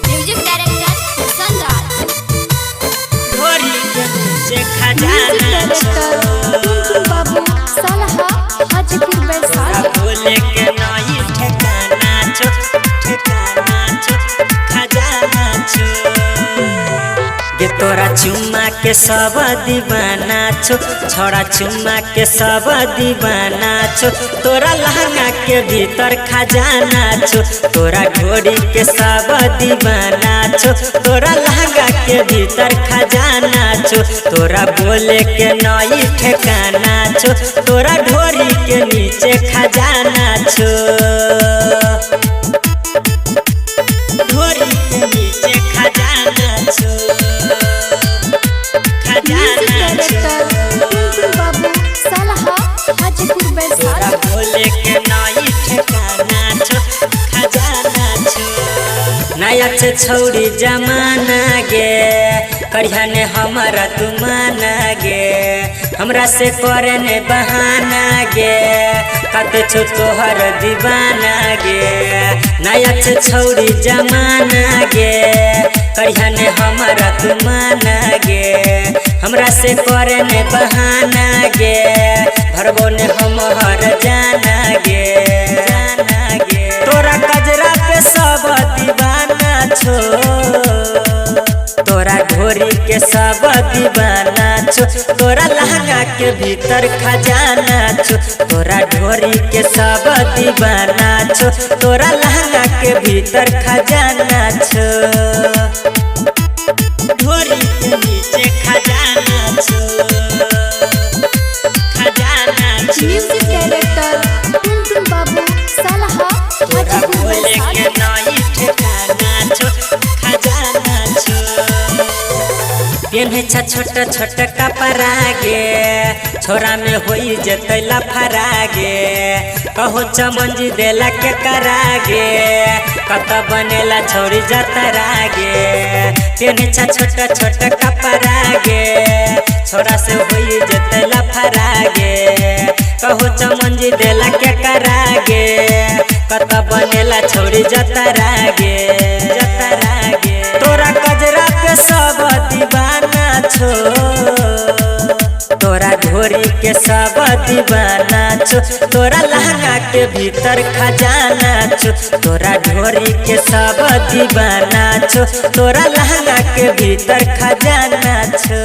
Music director संराज ढोरी से music खजाना डायरेक्टर टुनटुन बाबू सालहा हाजीपुर वैशाली। बोले के नई ठिकाना छो खजाना छो गे तोरा चुम्मा के सब दीवाना छो छोड़ा चुम्मा के सब दीवाना छो तोरा लहंगा के भीतर खजाना छो तोरा घोड़ी के सब दीवाना छो तोरा लहंगा के भीतर खजाना छो तोरा बोले के नई ठिकाना छो तोरा ढोरी के नीचे खजाना छो ढोरी के नीचे खजाना छो म्यूजिक खजाना छो डायरेक्टर टुनटुन बाबू सालहा हाजीपुर तोरा वैशाली। बोले के नई ठिकाना छो खजाना छो नया से छौड़ी जमाना गे करिया ने हमारा तू माना गे हमरा से करे ने बहाना गे कते छो तोहर दीवाना गे नया से छौड़ी जमाना गे करिया ने हमारा तू माना गे हमरा से करे ने बहाना गे भरबो ने हमहर जाना गे तोरा कजरा पे सब दीवाना छो तोरा ढोरी के सब दीवाना छो तोरा लहंगा के भीतर खजाना छो तोरा ढोरी के सब दीवाना छो तोरा लहंगा के भीतर खजाना छो ढोरी के नीचे खजाना छो खजाना छो म्यूजिक डायरेक्टर टुनटुन बाबू सालहा तोरा हाजीपुर बोले के वैशाली। नई ठिकाना छो खजाना छो पेन्हे छ छोटा छोटा कपड़ा गे छोरा में होई जतै लफड़ा गे कहो चमंजी देला के करा गे कत बनेला छोड़ी जतरा गे पेन्हे छ छोटा छोटा कपड़ा गे छोरा से होई जतै लफड़ा गे कहो चमंजी देला के करा गे कत बनेला छोड़ी जतरा गे तोरा कजरा पे सब दीवाना छो तोरा ढोरी के सब दीवाना छो तोरा लहंगा के भीतर खजाना छो तोरा ढोरी के सब दीवाना छो तोरा लहंगा के भीतर खजाना छो